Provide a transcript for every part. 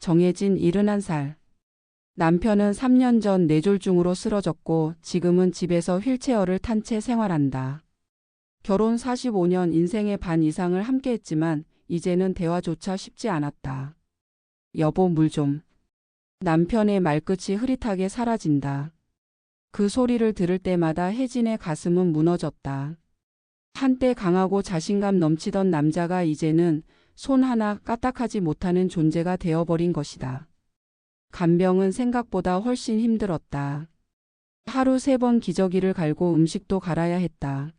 정혜진 71살. 남편은 3년 전 뇌졸중으로 쓰러졌고 지금은 집에서 휠체어를 탄 채 생활한다. 결혼 45년 인생의 반 이상을 함께했지만 이제는 대화조차 쉽지 않았다. 여보, 물 좀. 남편의 말끝이 흐릿하게 사라진다. 그 소리를 들을 때마다 혜진의 가슴은 무너졌다. 한때 강하고 자신감 넘치던 남자가 이제는 손 하나 까딱하지 못하는 존재가 되어버린 것이다. 간병은 생각보다 훨씬 힘들었다. 하루 3번 기저귀를 갈고 음식도 갈아야 했다.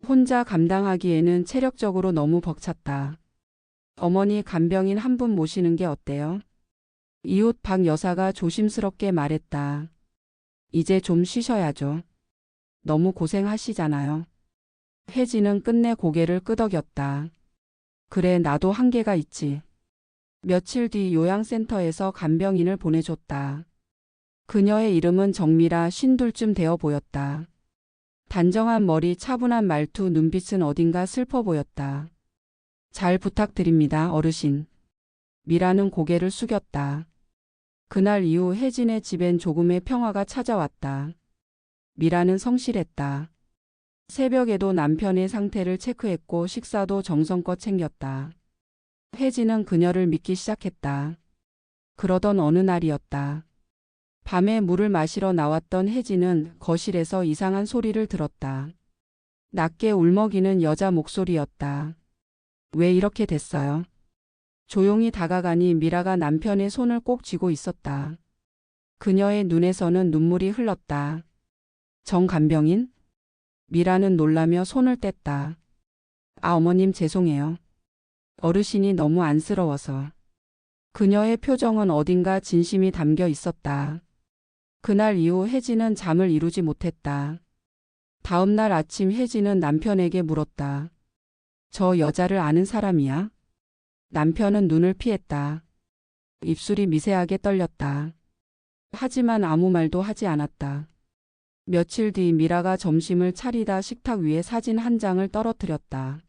혼자 감당하기에는 체력적으로 너무 벅찼다. 어머니, 간병인 한 분 모시는 게 어때요? 이웃 박 여사가 조심스럽게 말했다. 이제 좀 쉬셔야죠. 너무 고생하시잖아요. 혜진은 끝내 고개를 끄덕였다. 그래, 나도 한계가 있지. 며칠 뒤 요양센터에서 간병인을 보내줬다. 그녀의 이름은 정미라, 52쯤 되어 보였다. 단정한 머리, 차분한 말투, 눈빛은 어딘가 슬퍼 보였다. 잘 부탁드립니다, 어르신. 미라는 고개를 숙였다. 그날 이후 혜진의 집엔 조금의 평화가 찾아왔다. 미라는 성실했다. 새벽에도 남편의 상태를 체크했고 식사도 정성껏 챙겼다. 혜진은 그녀를 믿기 시작했다. 그러던 어느 날이었다. 밤에 물을 마시러 나왔던 혜진은 거실에서 이상한 소리를 들었다. 낮게 울먹이는 여자 목소리였다. 왜 이렇게 됐어요? 조용히 다가가니 미라가 남편의 손을 꼭 쥐고 있었다. 그녀의 눈에서는 눈물이 흘렀다. 정 간병인? 미라는 놀라며 손을 뗐다. 아, 어머님 죄송해요. 어르신이 너무 안쓰러워서. 그녀의 표정은 어딘가 진심이 담겨 있었다. 그날 이후 혜진은 잠을 이루지 못했다. 다음 날 아침 혜진은 남편에게 물었다. 저 여자를 아는 사람이야? 남편은 눈을 피했다. 입술이 미세하게 떨렸다. 하지만 아무 말도 하지 않았다. 며칠 뒤 미라가 점심을 차리다 식탁 위에 사진 한 장을 떨어뜨렸다.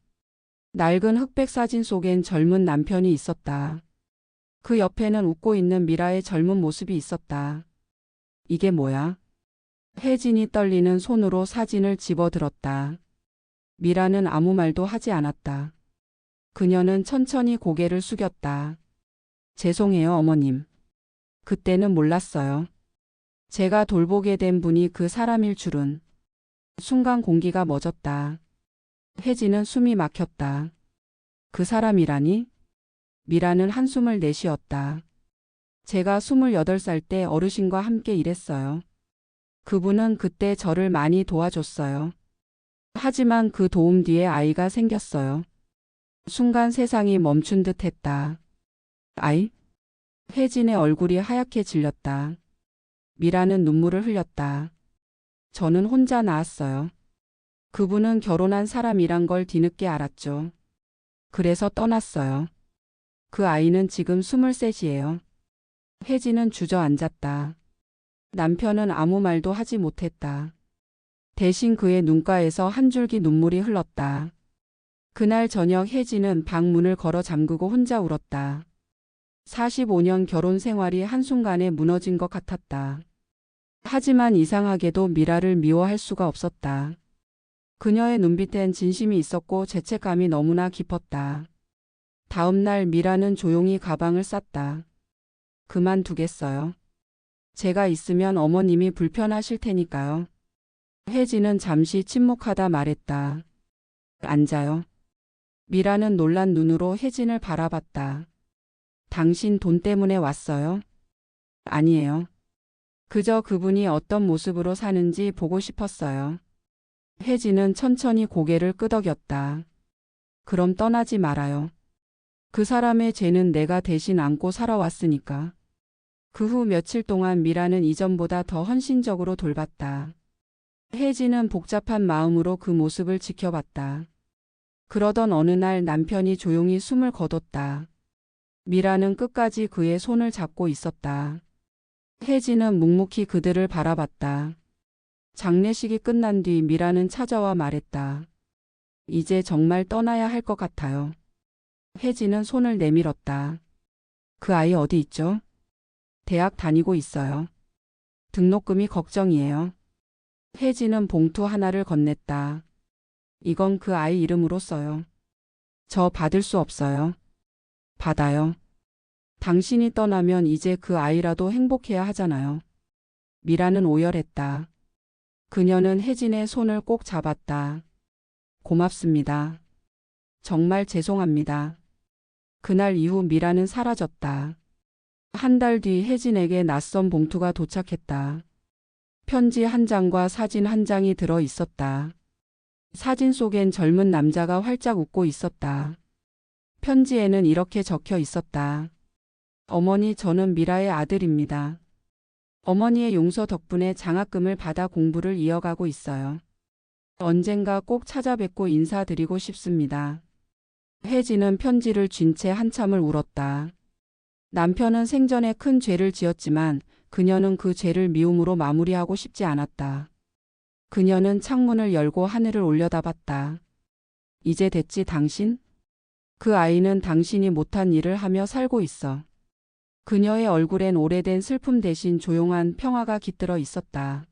낡은 흑백 사진 속엔 젊은 남편이 있었다. 그 옆에는 웃고 있는 미라의 젊은 모습이 있었다. 이게 뭐야? 혜진이 떨리는 손으로 사진을 집어들었다. 미라는 아무 말도 하지 않았다. 그녀는 천천히 고개를 숙였다. 죄송해요, 어머님. 그때는 몰랐어요. 제가 돌보게 된 분이 그 사람일 줄은. 순간 공기가 멎었다. 혜진은 숨이 막혔다. 그 사람이라니? 미라는 한숨을 내쉬었다. 제가 28살 때 어르신과 함께 일했어요. 그분은 그때 저를 많이 도와줬어요. 하지만 그 도움 뒤에 아이가 생겼어요. 순간 세상이 멈춘 듯 했다. 아이? 혜진의 얼굴이 하얗게 질렸다. 미라는 눈물을 흘렸다. 저는 혼자 낳았어요. 그분은 결혼한 사람이란 걸 뒤늦게 알았죠. 그래서 떠났어요. 그 아이는 지금 23이에요. 혜진은 주저앉았다. 남편은 아무 말도 하지 못했다. 대신 그의 눈가에서 한 줄기 눈물이 흘렀다. 그날 저녁 혜진은 방 문을 걸어 잠그고 혼자 울었다. 45년 결혼 생활이 한순간에 무너진 것 같았다. 하지만 이상하게도 미라를 미워할 수가 없었다. 그녀의 눈빛엔 진심이 있었고 죄책감이 너무나 깊었다. 다음 날 미라는 조용히 가방을 쌌다. 그만두겠어요. 제가 있으면 어머님이 불편하실 테니까요. 혜진은 잠시 침묵하다 말했다. 앉아요. 미라는 놀란 눈으로 혜진을 바라봤다. 당신 돈 때문에 왔어요? 아니에요. 그저 그분이 어떤 모습으로 사는지 보고 싶었어요. 혜진은 천천히 고개를 끄덕였다. 그럼 떠나지 말아요. 그 사람의 죄는 내가 대신 안고 살아왔으니까. 그 후 며칠 동안 미라는 이전보다 더 헌신적으로 돌봤다. 혜진은 복잡한 마음으로 그 모습을 지켜봤다. 그러던 어느 날 남편이 조용히 숨을 거뒀다. 미라는 끝까지 그의 손을 잡고 있었다. 혜진은 묵묵히 그들을 바라봤다. 장례식이 끝난 뒤 미라는 찾아와 말했다. 이제 정말 떠나야 할 것 같아요. 혜진은 손을 내밀었다. 그 아이 어디 있죠? 대학 다니고 있어요. 등록금이 걱정이에요. 혜진은 봉투 하나를 건넸다. 이건 그 아이 이름으로 써요. 저 받을 수 없어요. 받아요. 당신이 떠나면 이제 그 아이라도 행복해야 하잖아요. 미라는 오열했다. 그녀는 혜진의 손을 꼭 잡았다. 고맙습니다. 정말 죄송합니다. 그날 이후 미라는 사라졌다. 한 달 뒤 혜진에게 낯선 봉투가 도착했다. 편지 한 장과 사진 한 장이 들어 있었다. 사진 속엔 젊은 남자가 활짝 웃고 있었다. 편지에는 이렇게 적혀 있었다. 어머니, 저는 미라의 아들입니다. 어머니의 용서 덕분에 장학금을 받아 공부를 이어가고 있어요. 언젠가 꼭 찾아뵙고 인사드리고 싶습니다. 혜진은 편지를 쥔 채 한참을 울었다. 남편은 생전에 큰 죄를 지었지만 그녀는 그 죄를 미움으로 마무리하고 싶지 않았다. 그녀는 창문을 열고 하늘을 올려다봤다. 이제 됐지 당신? 그 아이는 당신이 못한 일을 하며 살고 있어. 그녀의 얼굴엔 오래된 슬픔 대신 조용한 평화가 깃들어 있었다.